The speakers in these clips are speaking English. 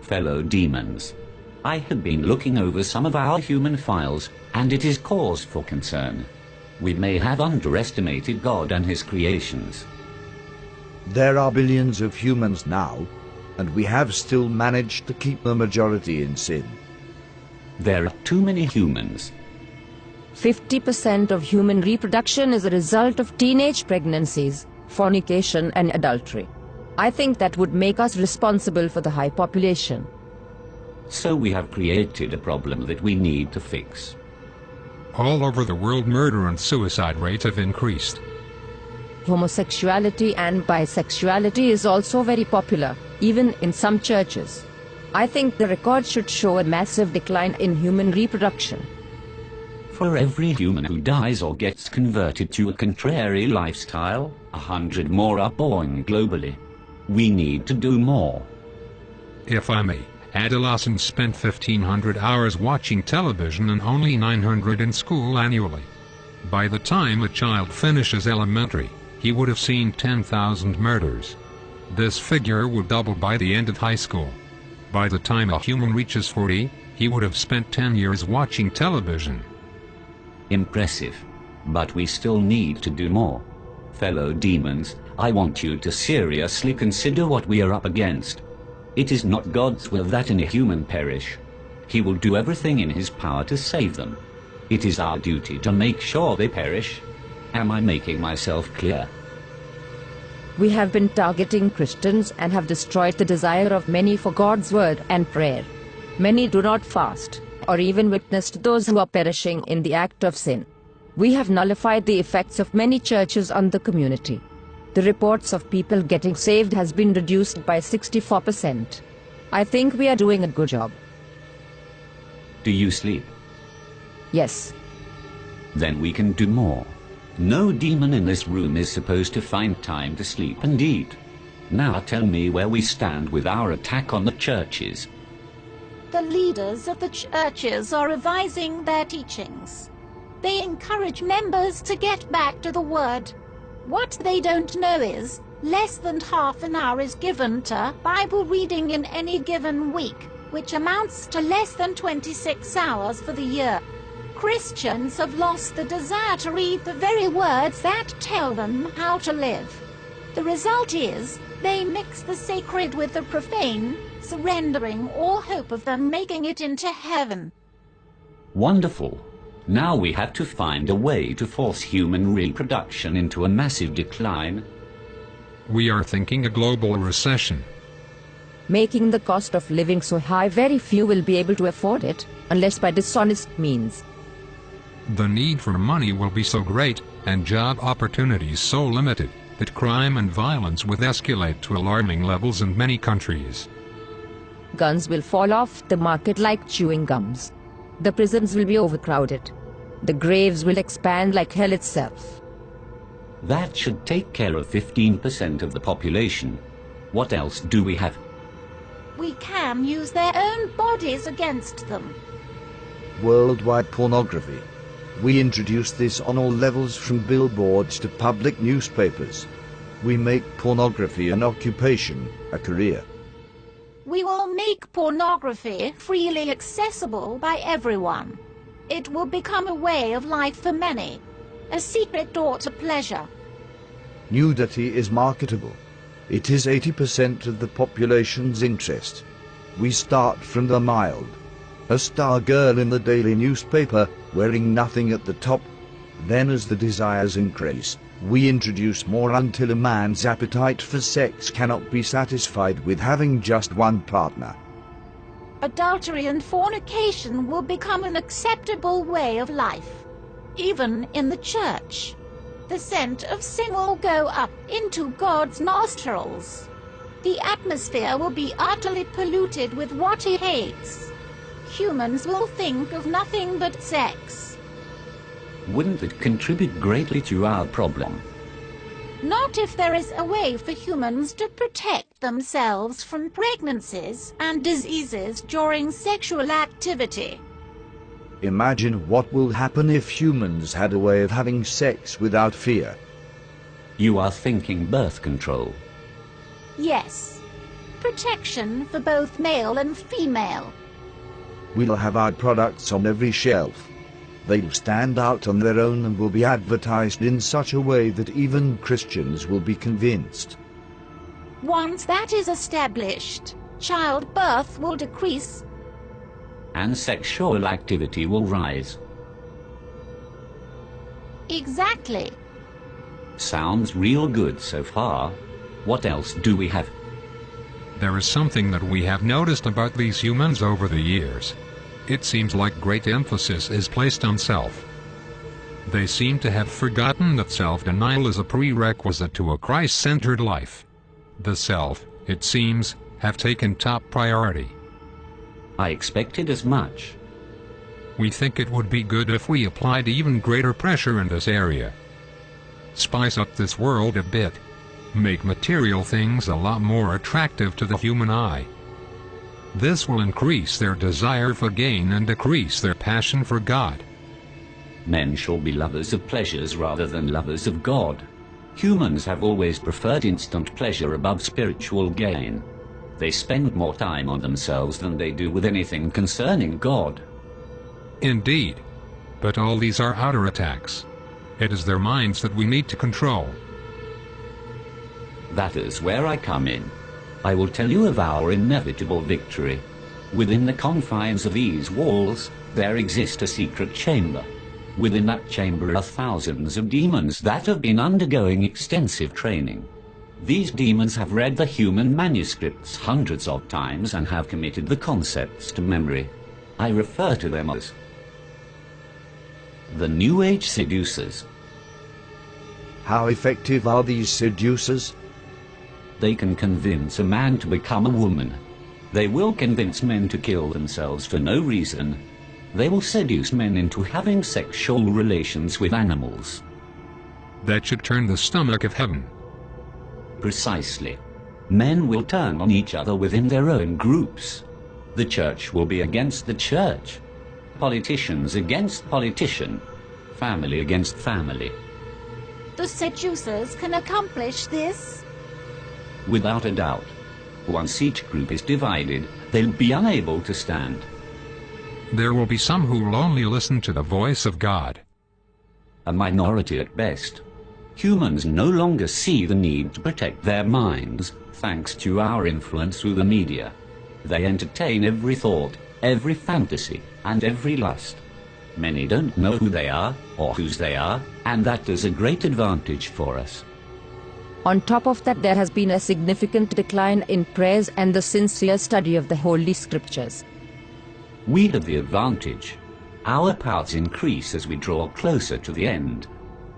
Fellow demons, I have been looking over some of our human files, and it is cause for concern. We may have underestimated God and his creations. There are billions of humans now, and we have still managed to keep the majority in sin. There are too many humans. 50% of human reproduction is a result of teenage pregnancies, fornication and adultery. I think that would make us responsible for the high population. So we have created a problem that we need to fix. All over the world, murder and suicide rates have increased. Homosexuality and bisexuality is also very popular, even in some churches. I think the record should show a massive decline in human reproduction. For every human who dies or gets converted to a contrary lifestyle, 100 more are born globally. We need to do more. If I may, adolescents spent 1,500 hours watching television and only 900 in school annually. By the time a child finishes elementary, he would have seen 10,000 murders. This figure would double by the end of high school. By the time a human reaches 40, he would have spent 10 years watching television. Impressive. But we still need to do more. Fellow demons, I want you to seriously consider what we are up against. It is not God's will that any human perish. He will do everything in his power to save them. It is our duty to make sure they perish. Am I making myself clear? We have been targeting Christians and have destroyed the desire of many for God's word and prayer. Many do not fast, or even witness to those who are perishing in the act of sin. We have nullified the effects of many churches on the community. The reports of people getting saved has been reduced by 64%. I think we are doing a good job. Do you sleep? Yes. Then we can do more. No demon in this room is supposed to find time to sleep and eat. Now tell me where we stand with our attack on the churches. The leaders of the churches are revising their teachings. They encourage members to get back to the Word. What they don't know is, less than half an hour is given to Bible reading in any given week, which amounts to less than 26 hours for the year. Christians have lost the desire to read the very words that tell them how to live. The result is, they mix the sacred with the profane, surrendering all hope of them making it into heaven. Wonderful. Now we have to find a way to force human reproduction into a massive decline. We are thinking a global recession. Making the cost of living so high, very few will be able to afford it, unless by dishonest means. The need for money will be so great, and job opportunities so limited, that crime and violence will escalate to alarming levels in many countries. Guns will fall off the market like chewing gums. The prisons will be overcrowded. The graves will expand like hell itself. That should take care of 15% of the population. What else do we have? We can use their own bodies against them. Worldwide pornography. We introduce this on all levels, from billboards to public newspapers. We make pornography an occupation, a career. We will make pornography freely accessible by everyone. It will become a way of life for many, a secret door to pleasure. Nudity is marketable. It is 80% of the population's interest. We start from the mild. A star girl in the daily newspaper, wearing nothing at the top. Then as the desires increase, we introduce more until a man's appetite for sex cannot be satisfied with having just one partner. Adultery and fornication will become an acceptable way of life, even in the church. The scent of sin will go up into God's nostrils. The atmosphere will be utterly polluted with what he hates. Humans will think of nothing but sex. Wouldn't it contribute greatly to our problem? Not if there is a way for humans to protect themselves from pregnancies and diseases during sexual activity. Imagine what will happen if humans had a way of having sex without fear. You are thinking birth control. Yes. protection for both male and female. We'll have our products on every shelf. They'll stand out on their own and will be advertised in such a way that even Christians will be convinced. Once that is established, childbirth will decrease. And sexual activity will rise. Exactly. Sounds real good so far. What else do we have? There is something that we have noticed about these humans over the years. It seems like great emphasis is placed on self. They seem to have forgotten that self-denial is a prerequisite to a Christ-centered life. The self, it seems, have taken top priority. I expected as much. We think it would be good if we applied even greater pressure in this area. Spice up this world a bit. Make material things a lot more attractive to the human eye. This will increase their desire for gain and decrease their passion for God. Men shall be lovers of pleasures rather than lovers of God. Humans have always preferred instant pleasure above spiritual gain. They spend more time on themselves than they do with anything concerning God. Indeed. But all these are outer attacks. It is their minds that we need to control. That is where I come in. I will tell you of our inevitable victory. Within the confines of these walls, there exists a secret chamber. Within that chamber are thousands of demons that have been undergoing extensive training. These demons have read the human manuscripts hundreds of times and have committed the concepts to memory. I refer to them as the New Age seducers. How effective are these seducers? They can convince a man to become a woman. They will convince men to kill themselves for no reason. They will seduce men into having sexual relations with animals. That should turn the stomach of heaven. Precisely. Men will turn on each other within their own groups. The church will be against the church. Politicians against politician. Family against family. The seducers can accomplish this? Without a doubt. Once each group is divided, they'll be unable to stand. There will be some who will only listen to the voice of God. A minority at best. Humans no longer see the need to protect their minds, thanks to our influence through the media. They entertain every thought, every fantasy, and every lust. Many don't know who they are, or whose they are, and that is a great advantage for us. On top of that, there has been a significant decline in prayers and the sincere study of the Holy Scriptures. We have the advantage. Our powers increase as we draw closer to the end.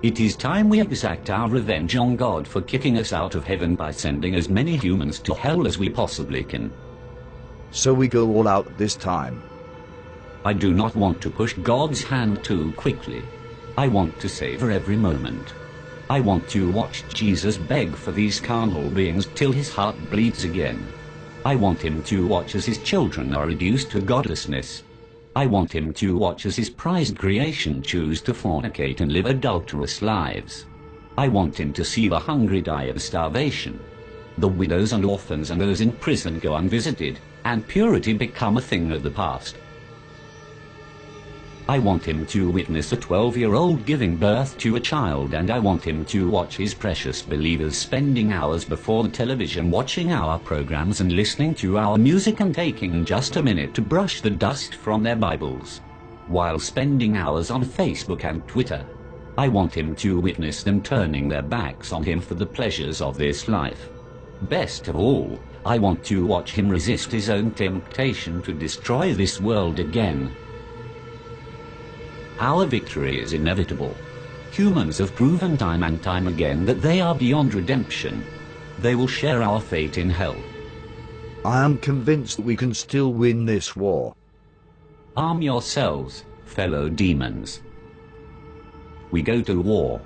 It is time we exact our revenge on God for kicking us out of heaven by sending as many humans to hell as we possibly can. So we go all out this time. I do not want to push God's hand too quickly. I want to savor every moment. I want to watch Jesus beg for these carnal beings till his heart bleeds again. I want him to watch as his children are reduced to godlessness. I want him to watch as his prized creation choose to fornicate and live adulterous lives. I want him to see the hungry die of starvation, the widows and orphans and those in prison go unvisited, and purity become a thing of the past. I want him to witness a 12-year-old giving birth to a child, and I want him to watch his precious believers spending hours before the television watching our programs and listening to our music and taking just a minute to brush the dust from their Bibles, while spending hours on Facebook and Twitter. I want him to witness them turning their backs on him for the pleasures of this life. Best of all, I want to watch him resist his own temptation to destroy this world again. Our victory is inevitable. Humans have proven time and time again that they are beyond redemption. They will share our fate in hell. I am convinced that we can still win this war. Arm yourselves, fellow demons. We go to war.